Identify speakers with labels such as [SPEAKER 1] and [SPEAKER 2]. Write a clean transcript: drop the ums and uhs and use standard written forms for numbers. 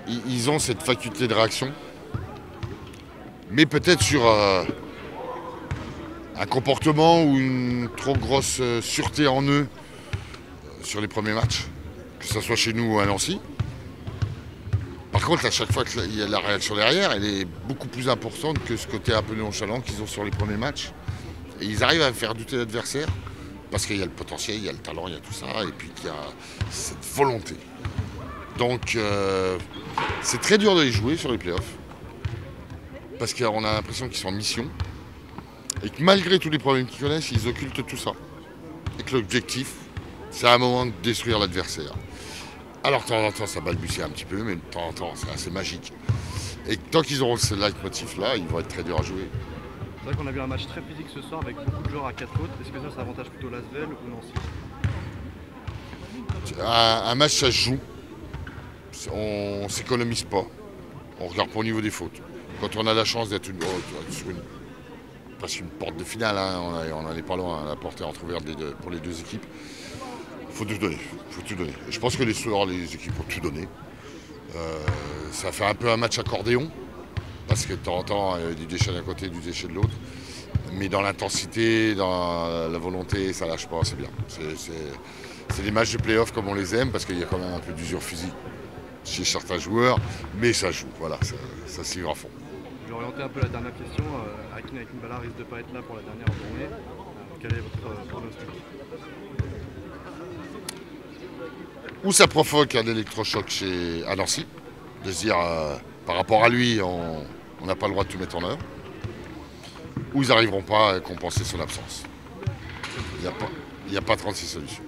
[SPEAKER 1] ils ont cette faculté de réaction, mais peut-être sur un comportement ou une trop grosse sûreté en eux sur les premiers matchs, que ce soit chez nous ou à Nancy. Par contre, à chaque fois qu'il y a la réaction derrière, elle est beaucoup plus importante que ce côté un peu nonchalant qu'ils ont sur les premiers matchs. Et ils arrivent à faire douter l'adversaire parce qu'il y a le potentiel, il y a le talent, il y a tout ça, et puis qu'il y a cette volonté. Donc, c'est très dur de les jouer sur les playoffs parce qu'on a l'impression qu'ils sont en mission et que malgré tous les problèmes qu'ils connaissent, ils occultent tout ça. Et que l'objectif, c'est à un moment de détruire l'adversaire. Alors, de temps en temps, ça balbutie un petit peu, mais de temps en temps, c'est assez magique. Et tant qu'ils auront ce leitmotiv-là, ils vont être très durs à jouer.
[SPEAKER 2] C'est vrai qu'on a vu un match très physique ce soir avec beaucoup de joueurs à 4 fautes. Est-ce que ça avantage plutôt l'Asvel ou Nancy?
[SPEAKER 1] Un match, ça se joue. On ne s'économise pas. On regarde pas au niveau des fautes. Quand on a la chance d'être sur presque une porte de finale, hein, on n'en est pas loin, la porte est entrouverte pour les deux équipes. Il faut tout donner. Faut tout donner. Et je pense que les soirs, les équipes ont tout donné. Ça fait un peu un match accordéon, parce que de temps en temps, il y a du déchet d'un côté, du déchet de l'autre. Mais dans l'intensité, dans la volonté, ça lâche pas, c'est bien. C'est des matchs de play-off comme on les aime, parce qu'il y a quand même un peu d'usure physique chez certains joueurs, mais ça joue, voilà, ça suit à fond.
[SPEAKER 2] Je vais orienter un peu la dernière question. Hakeem Akinbala risque de ne pas être là pour la dernière journée. Quel est votre pronostic?
[SPEAKER 1] Ou ça provoque un électrochoc à Nancy, de se dire par rapport à lui, on n'a pas le droit de tout mettre en œuvre, ou ils n'arriveront pas à compenser son absence. Il n'y a pas 36 solutions.